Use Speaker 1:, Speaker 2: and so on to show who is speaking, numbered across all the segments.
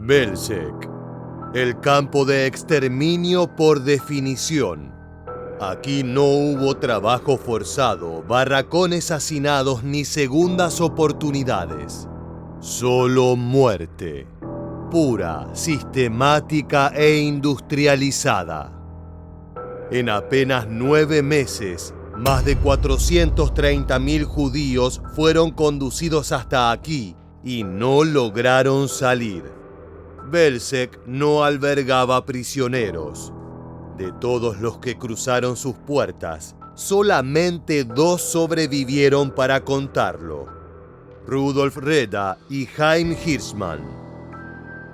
Speaker 1: Belzec, el campo de exterminio por definición. Aquí no hubo trabajo forzado, barracones hacinados ni segundas oportunidades. Solo muerte, pura, sistemática e industrializada. En apenas 9 meses, más de 430.000 judíos fueron conducidos hasta aquí y no lograron salir. Belzec no albergaba prisioneros. De todos los que cruzaron sus puertas, solamente 2 sobrevivieron para contarlo: Rudolf Reda y Chaim Hirschman.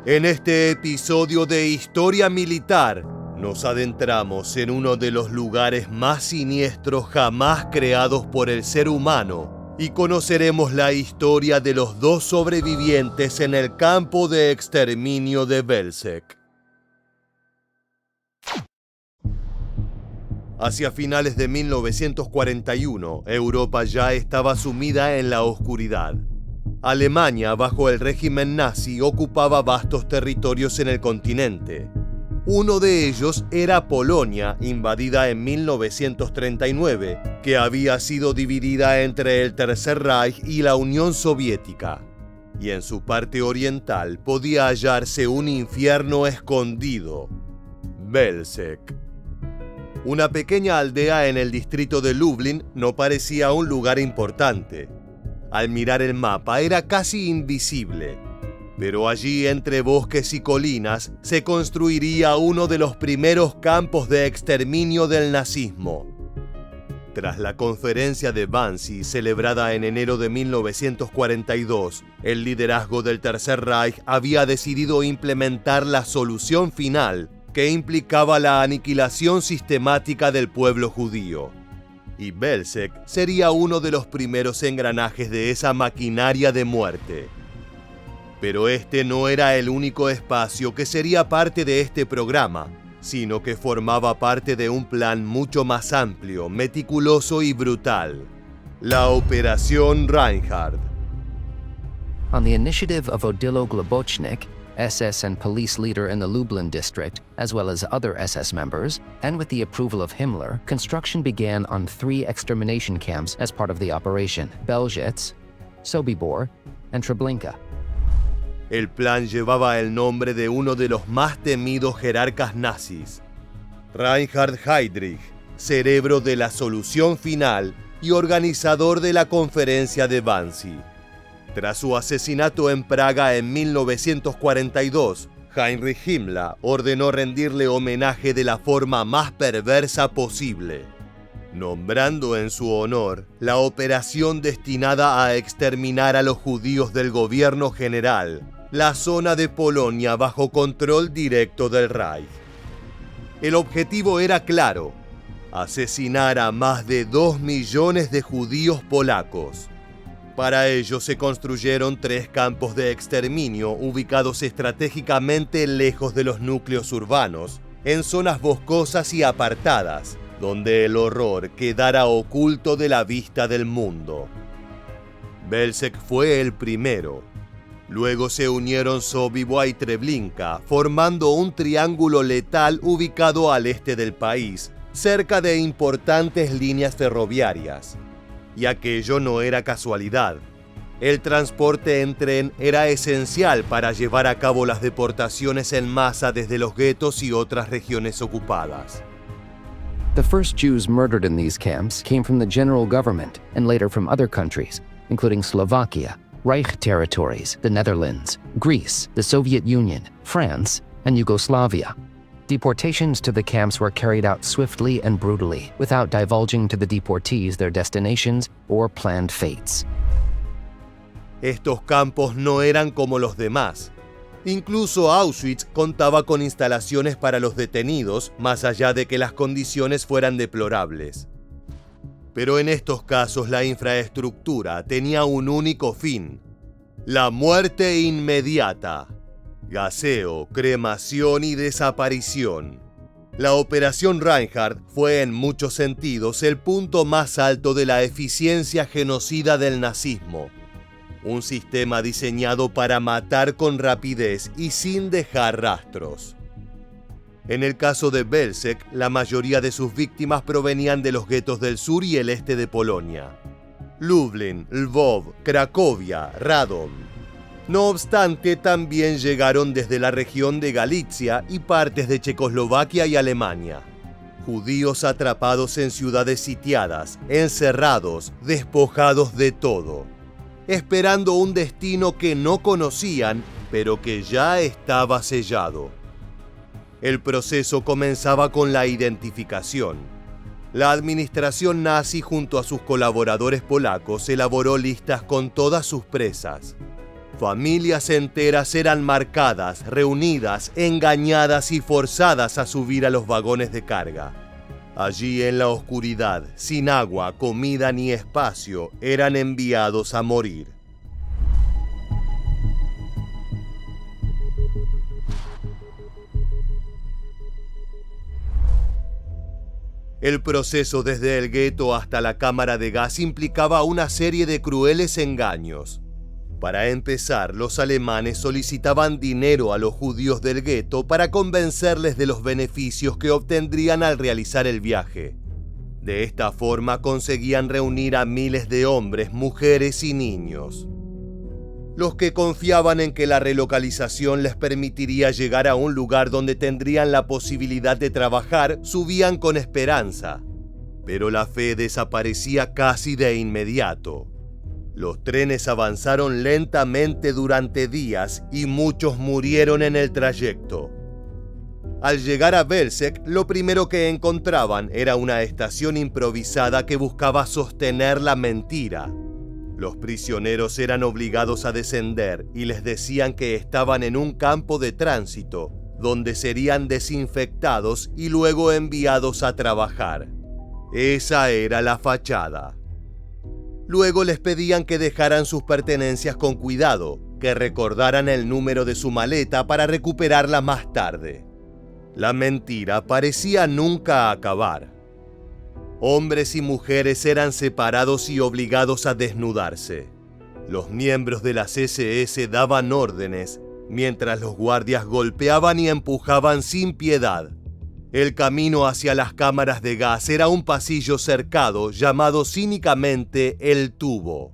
Speaker 1: En este episodio de Historia Militar, nos adentramos en uno de los lugares más siniestros jamás creados por el ser humano y conoceremos la historia de los 2 sobrevivientes en el campo de exterminio de Belzec. Hacia finales de 1941, Europa ya estaba sumida en la oscuridad. Alemania, bajo el régimen nazi, ocupaba vastos territorios en el continente. Uno de ellos era Polonia, invadida en 1939, que había sido dividida entre el Tercer Reich y la Unión Soviética. Y en su parte oriental podía hallarse un infierno escondido: Belzec. Una pequeña aldea en el distrito de Lublin no parecía un lugar importante. Al mirar el mapa era casi invisible. Pero allí, entre bosques y colinas, se construiría uno de los primeros campos de exterminio del nazismo. Tras la conferencia de Wannsee, celebrada en enero de 1942, el liderazgo del Tercer Reich había decidido implementar la solución final, que implicaba la aniquilación sistemática del pueblo judío. Y Belzec sería uno de los primeros engranajes de esa maquinaria de muerte. Pero este no era el único espacio que sería parte de este programa, sino que formaba parte de un plan mucho más amplio, meticuloso y brutal: la Operación Reinhard.
Speaker 2: On the initiative of Odilo Globocnik, SS and police leader in the Lublin district, as well as other SS members, and with the approval of Himmler, construction began on 3 extermination camps as part of the operation: Belzec, Sobibor, and Treblinka.
Speaker 1: El plan llevaba el nombre de uno de los más temidos jerarcas nazis: Reinhard Heydrich, cerebro de la solución final y organizador de la conferencia de Wannsee. Tras su asesinato en Praga en 1942, Heinrich Himmler ordenó rendirle homenaje de la forma más perversa posible, nombrando en su honor la operación destinada a exterminar a los judíos del gobierno general, la zona de Polonia bajo control directo del Reich. El objetivo era claro: asesinar a más de 2 millones de judíos polacos. Para ello se construyeron 3 campos de exterminio ubicados estratégicamente lejos de los núcleos urbanos, en zonas boscosas y apartadas, donde el horror quedara oculto de la vista del mundo. Belzec fue el primero. Luego se unieron Sobibor y Treblinka, formando un triángulo letal ubicado al este del país, cerca de importantes líneas ferroviarias. Y aquello no era casualidad. El transporte en tren era esencial para llevar a cabo las deportaciones en masa desde los guetos y otras regiones ocupadas.
Speaker 2: The first Jews murdered in these camps came from the general government and later from other countries, including Slovakia, Reich territories, the Netherlands, Greece, the Soviet Union, France, and Yugoslavia. Deportations to the camps were carried out swiftly and brutally, without divulging to the deportees their destinations or planned fates.
Speaker 1: Estos campos no eran como los demás. Incluso Auschwitz contaba con instalaciones para los detenidos, más allá de que las condiciones fueran deplorables. Pero en estos casos la infraestructura tenía un único fin: la muerte inmediata. Gaseo, cremación y desaparición. La Operación Reinhard fue en muchos sentidos el punto más alto de la eficiencia genocida del nazismo. un sistema diseñado para matar con rapidez y sin dejar rastros. En el caso de Belzec, la mayoría de sus víctimas provenían de los guetos del sur y el este de Polonia: Lublin, Lvov, Cracovia, Radom. No obstante, también llegaron desde la región de Galicia y partes de Checoslovaquia y Alemania. Judíos atrapados en ciudades sitiadas, encerrados, despojados de todo, esperando un destino que no conocían, pero que ya estaba sellado. El proceso comenzaba con la identificación. La administración nazi, junto a sus colaboradores polacos, elaboró listas con todas sus presas. Familias enteras eran marcadas, reunidas, engañadas y forzadas a subir a los vagones de carga. Allí, en la oscuridad, sin agua, comida ni espacio, eran enviados a morir. El proceso desde el gueto hasta la cámara de gas implicaba una serie de crueles engaños. Para empezar, los alemanes solicitaban dinero a los judíos del gueto para convencerles de los beneficios que obtendrían al realizar el viaje. De esta forma conseguían reunir a miles de hombres, mujeres y niños. Los que confiaban en que la relocalización les permitiría llegar a un lugar donde tendrían la posibilidad de trabajar, subían con esperanza. Pero la fe desaparecía casi de inmediato. Los trenes avanzaron lentamente durante días y muchos murieron en el trayecto. Al llegar a Belzec, lo primero que encontraban era una estación improvisada que buscaba sostener la mentira. Los prisioneros eran obligados a descender y les decían que estaban en un campo de tránsito, donde serían desinfectados y luego enviados a trabajar. Esa era la fachada. Luego les pedían que dejaran sus pertenencias con cuidado, que recordaran el número de su maleta para recuperarla más tarde. La mentira parecía nunca acabar. Hombres y mujeres eran separados y obligados a desnudarse. Los miembros de las SS daban órdenes, mientras los guardias golpeaban y empujaban sin piedad. El camino hacia las cámaras de gas era un pasillo cercado llamado cínicamente el tubo.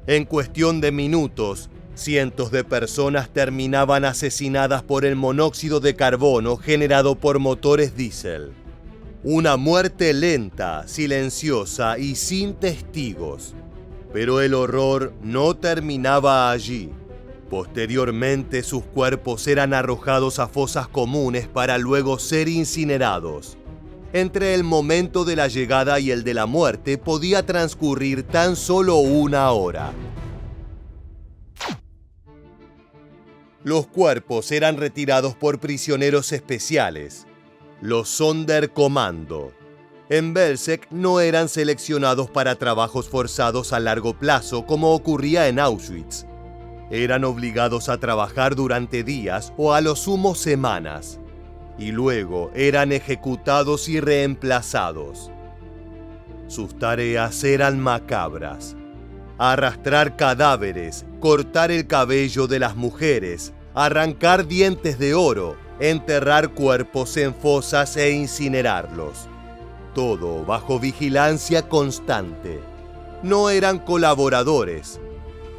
Speaker 1: En cuestión de minutos, cientos de personas terminaban asesinadas por el monóxido de carbono generado por motores diésel. Una muerte lenta, silenciosa y sin testigos. Pero el horror no terminaba allí. Posteriormente, sus cuerpos eran arrojados a fosas comunes para luego ser incinerados. Entre el momento de la llegada y el de la muerte podía transcurrir tan solo 1 hora. Los cuerpos eran retirados por prisioneros especiales, los Sonderkommando. En Belzec no eran seleccionados para trabajos forzados a largo plazo como ocurría en Auschwitz. Eran obligados a trabajar durante días o a lo sumo semanas, y luego eran ejecutados y reemplazados. Sus tareas eran macabras: arrastrar cadáveres, cortar el cabello de las mujeres, arrancar dientes de oro, enterrar cuerpos en fosas e incinerarlos. Todo bajo vigilancia constante. No eran colaboradores.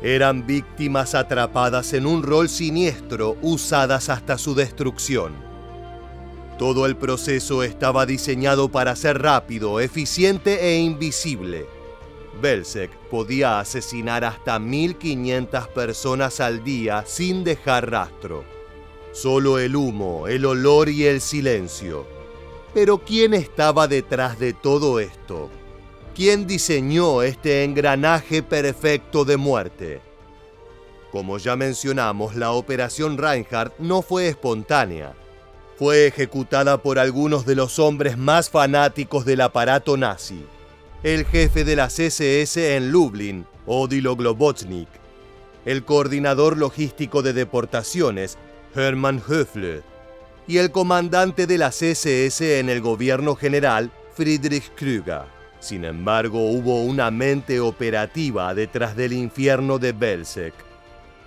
Speaker 1: Eran víctimas atrapadas en un rol siniestro, usadas hasta su destrucción. Todo el proceso estaba diseñado para ser rápido, eficiente e invisible. Belzec podía asesinar hasta 1.500 personas al día sin dejar rastro. Solo el humo, el olor y el silencio. Pero ¿quién estaba detrás de todo esto? ¿Quién diseñó este engranaje perfecto de muerte? Como ya mencionamos, la Operación Reinhardt no fue espontánea. Fue ejecutada por algunos de los hombres más fanáticos del aparato nazi. El jefe de las SS en Lublin, Odilo Globocnik. El coordinador logístico de deportaciones, Hermann Höfle. Y el comandante de las SS en el gobierno general, Friedrich Krüger. Sin embargo, hubo una mente operativa detrás del infierno de Belzec.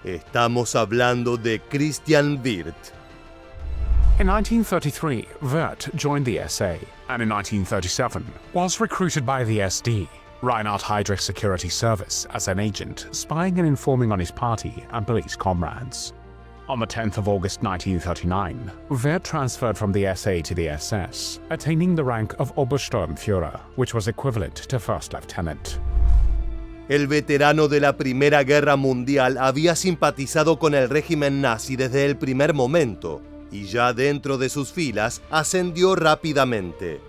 Speaker 1: Estamos hablando de Christian Wirth.
Speaker 3: In 1933, Wirth joined the SA, and in 1937 was recruited by the SD, Reinhard Heydrich Security Service, as an agent, spying and informing on his party and police comrades. On the 10th of August 1939, Wirth transferred from the SA to the SS, attaining the rank of Obersturmführer, which was equivalent to first lieutenant.
Speaker 1: El veterano de la Primera Guerra Mundial había simpatizado con el régimen nazi desde el primer momento, y ya dentro de sus filas ascendió rápidamente.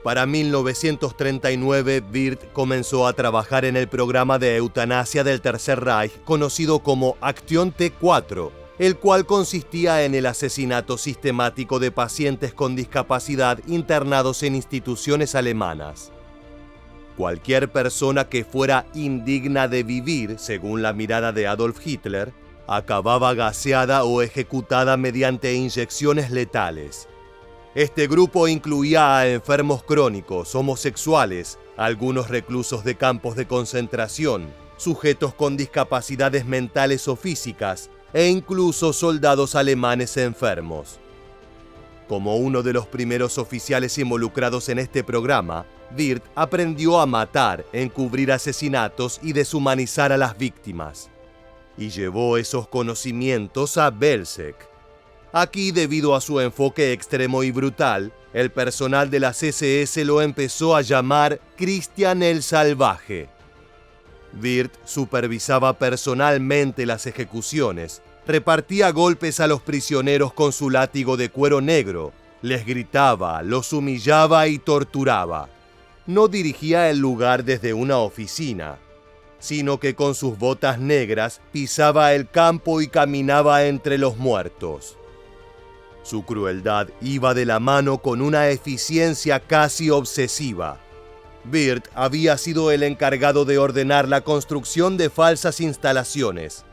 Speaker 1: Para 1939, Wirth comenzó a trabajar en el programa de eutanasia del Tercer Reich conocido como Aktion T4, el cual consistía en el asesinato sistemático de pacientes con discapacidad internados en instituciones alemanas. Cualquier persona que fuera indigna de vivir, según la mirada de Adolf Hitler, acababa gaseada o ejecutada mediante inyecciones letales. Este grupo incluía a enfermos crónicos, homosexuales, algunos reclusos de campos de concentración, sujetos con discapacidades mentales o físicas, e incluso soldados alemanes enfermos. Como uno de los primeros oficiales involucrados en este programa, Wirth aprendió a matar, encubrir asesinatos y deshumanizar a las víctimas. Y llevó esos conocimientos a Belzec. Aquí, debido a su enfoque extremo y brutal, el personal de las SS lo empezó a llamar Christian el Salvaje. Wirth supervisaba personalmente las ejecuciones, repartía golpes a los prisioneros con su látigo de cuero negro, les gritaba, los humillaba y torturaba. No dirigía el lugar desde una oficina, sino que con sus botas negras pisaba el campo y caminaba entre los muertos. Su crueldad iba de la mano con una eficiencia casi obsesiva. Wirth había sido el encargado de ordenar la construcción de falsas instalaciones,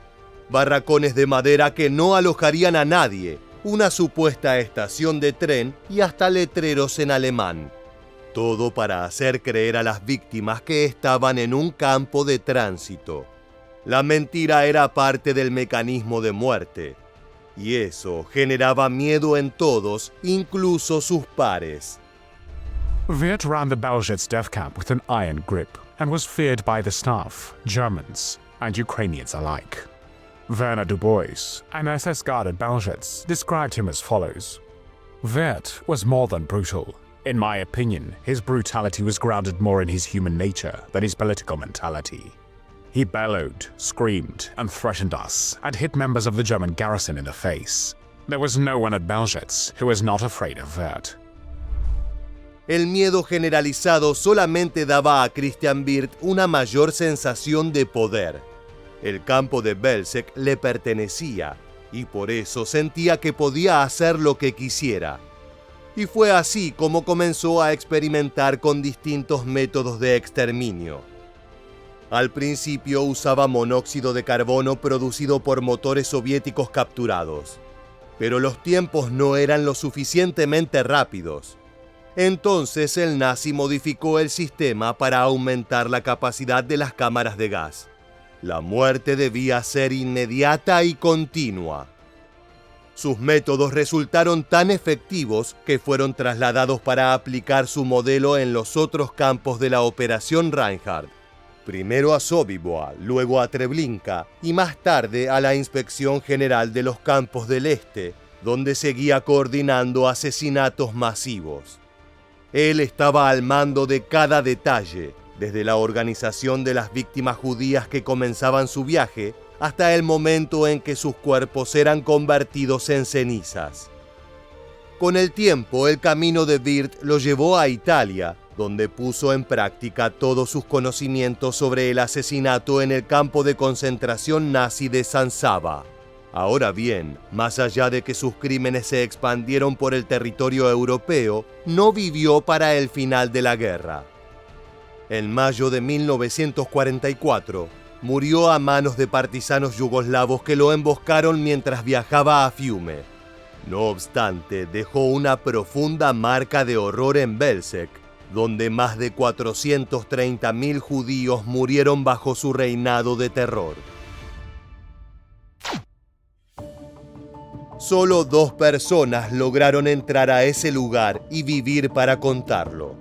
Speaker 1: barracones de madera que no alojarían a nadie, una supuesta estación de tren y hasta letreros en alemán. Todo para hacer creer a las víctimas que estaban en un campo de tránsito. La mentira era parte del mecanismo de muerte. Y eso generaba miedo en todos, incluso sus pares.
Speaker 3: Wirth ran the Belzec death camp with an iron grip and was feared by the staff, Germans, and Ukrainians alike. Werner Dubois, an SS guard at Belzec, described him as follows. Wirth was more than brutal. In my opinion, his brutality was grounded more in his human nature than his political mentality. He bellowed, screamed, and threatened us, and hit members of the German garrison in the face. There was no one at Belzec who was not afraid of Wirth.
Speaker 1: El miedo generalizado solamente daba a Christian Wirth una mayor sensación de poder. El campo de Belzec le pertenecía, y por eso sentía que podía hacer lo que quisiera. Y fue así como comenzó a experimentar con distintos métodos de exterminio. Al principio usaba monóxido de carbono producido por motores soviéticos capturados, pero los tiempos no eran lo suficientemente rápidos. Entonces el nazi modificó el sistema para aumentar la capacidad de las cámaras de gas. La muerte debía ser inmediata y continua. Sus métodos resultaron tan efectivos que fueron trasladados para aplicar su modelo en los otros campos de la Operación Reinhardt. Primero a Sobibor, luego a Treblinka y más tarde a la Inspección General de los Campos del Este, donde seguía coordinando asesinatos masivos. Él estaba al mando de cada detalle, desde la organización de las víctimas judías que comenzaban su viaje hasta el momento en que sus cuerpos eran convertidos en cenizas. Con el tiempo, el camino de Wirth lo llevó a Italia, donde puso en práctica todos sus conocimientos sobre el asesinato en el campo de concentración nazi de San Saba. Ahora bien, más allá de que sus crímenes se expandieron por el territorio europeo, no vivió para el final de la guerra. En mayo de 1944, murió a manos de partisanos yugoslavos que lo emboscaron mientras viajaba a Fiume. No obstante, dejó una profunda marca de horror en Belzec, donde más de 430.000 judíos murieron bajo su reinado de terror. Solo 2 personas lograron entrar a ese lugar y vivir para contarlo.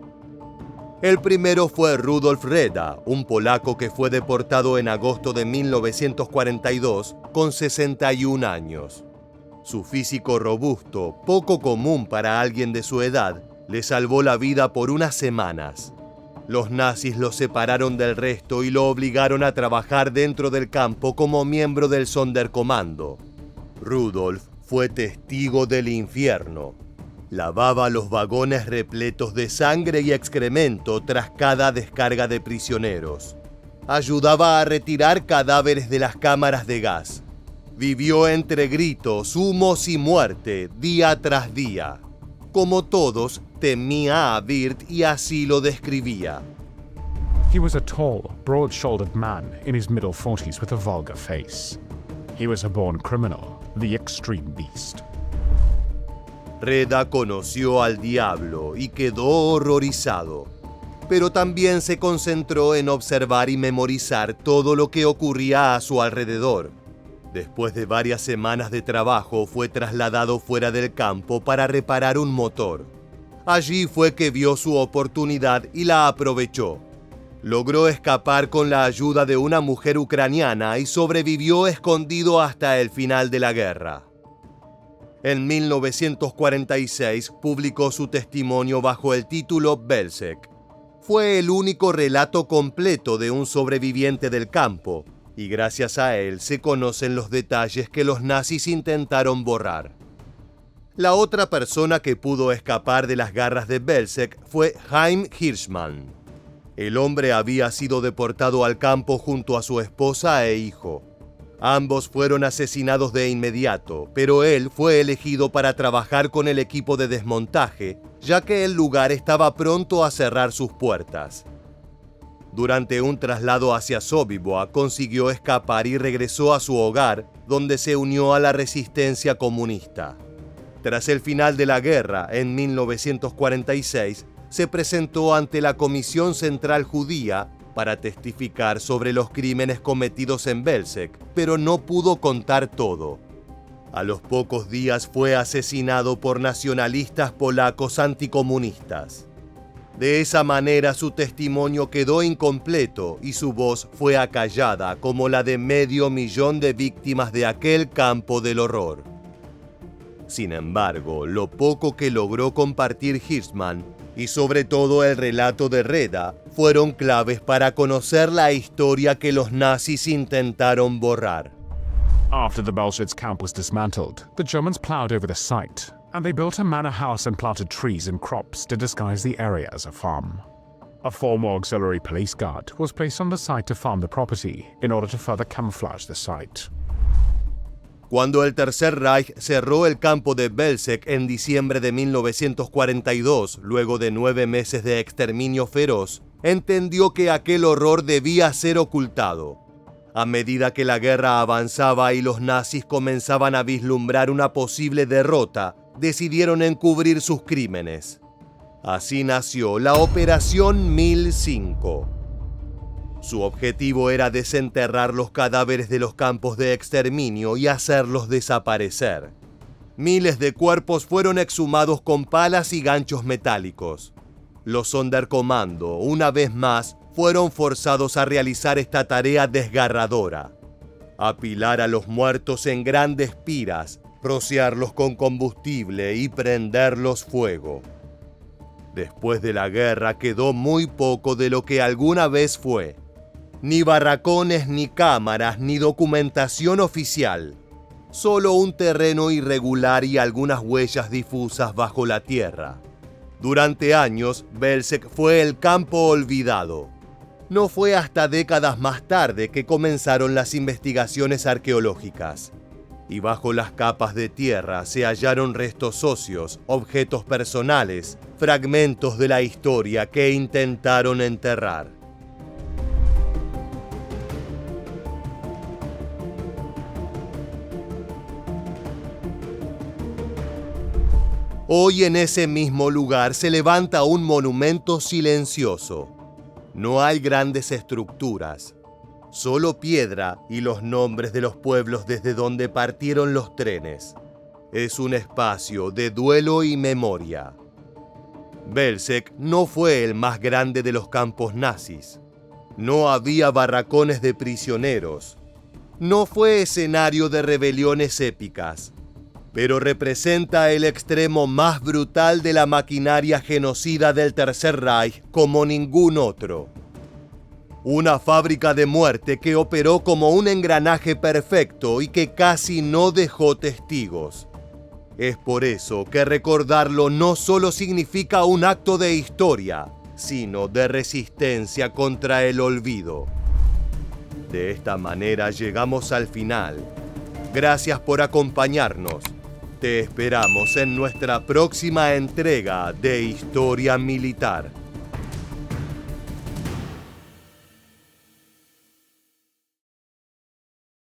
Speaker 1: El primero fue Rudolf Reda, un polaco que fue deportado en agosto de 1942 con 61 años. Su físico robusto, poco común para alguien de su edad, le salvó la vida por unas semanas. Los nazis lo separaron del resto y lo obligaron a trabajar dentro del campo como miembro del Sonderkommando. Rudolf fue testigo del infierno. Lavaba los vagones repletos de sangre y excremento tras cada descarga de prisioneros. Ayudaba a retirar cadáveres de las cámaras de gas. Vivió entre gritos, humos y muerte, día tras día. Como todos, temía a Wirth y así lo describía.
Speaker 3: He was a tall, broad-shouldered man in his middle 40s with a vulgar face. He was a born criminal, the extreme beast.
Speaker 1: Reda conoció al diablo y quedó horrorizado, pero también se concentró en observar y memorizar todo lo que ocurría a su alrededor. Después de varias semanas de trabajo, fue trasladado fuera del campo para reparar un motor. Allí fue que vio su oportunidad y la aprovechó. Logró escapar con la ayuda de una mujer ucraniana y sobrevivió escondido hasta el final de la guerra. En 1946 publicó su testimonio bajo el título Belzec. Fue el único relato completo de un sobreviviente del campo, y gracias a él se conocen los detalles que los nazis intentaron borrar. La otra persona que pudo escapar de las garras de Belzec fue Chaim Hirschman. El hombre había sido deportado al campo junto a su esposa e hijo. Ambos fueron asesinados de inmediato, pero él fue elegido para trabajar con el equipo de desmontaje, ya que el lugar estaba pronto a cerrar sus puertas. Durante un traslado hacia Sobibor, consiguió escapar y regresó a su hogar, donde se unió a la resistencia comunista. Tras el final de la guerra, en 1946, se presentó ante la Comisión Central Judía para testificar sobre los crímenes cometidos en Belzec, pero no pudo contar todo. A los pocos días fue asesinado por nacionalistas polacos anticomunistas. De esa manera su testimonio quedó incompleto y su voz fue acallada como la de 500.000 de víctimas de aquel campo del horror. Sin embargo, lo poco que logró compartir Hirschman y sobre todo el relato de Reda fueron claves para conocer la historia que los nazis intentaron borrar.
Speaker 3: After the Belzec camp was dismantled, the Germans plowed over the site, and they built a manor house and planted trees and crops to disguise the area as a farm. A former auxiliary police guard was placed on the site to farm the property in order to further camouflage the site.
Speaker 1: Cuando el Tercer Reich cerró el campo de Belzec en diciembre de 1942, luego de 9 meses de exterminio feroz, entendió que aquel horror debía ser ocultado. A medida que la guerra avanzaba y los nazis comenzaban a vislumbrar una posible derrota, decidieron encubrir sus crímenes. Así nació la Operación 1005. Su objetivo era desenterrar los cadáveres de los campos de exterminio y hacerlos desaparecer. Miles de cuerpos fueron exhumados con palas y ganchos metálicos. Los Sonderkommando, una vez más, fueron forzados a realizar esta tarea desgarradora. Apilar a los muertos en grandes piras, rociarlos con combustible y prenderlos fuego. Después de la guerra quedó muy poco de lo que alguna vez fue. Ni barracones, ni cámaras, ni documentación oficial. Solo un terreno irregular y algunas huellas difusas bajo la tierra. Durante años, Belzec fue el campo olvidado. No fue hasta décadas más tarde que comenzaron las investigaciones arqueológicas. Y bajo las capas de tierra se hallaron restos óseos, objetos personales, fragmentos de la historia que intentaron enterrar. Hoy en ese mismo lugar se levanta un monumento silencioso. No hay grandes estructuras, solo piedra y los nombres de los pueblos desde donde partieron los trenes. Es un espacio de duelo y memoria. Belzec no fue el más grande de los campos nazis. No había barracones de prisioneros. No fue escenario de rebeliones épicas, pero representa el extremo más brutal de la maquinaria genocida del Tercer Reich como ningún otro. Una fábrica de muerte que operó como un engranaje perfecto y que casi no dejó testigos. Es por eso que recordarlo no solo significa un acto de historia, sino de resistencia contra el olvido. De esta manera llegamos al final. Gracias por acompañarnos. Te esperamos en nuestra próxima entrega de Historia Militar.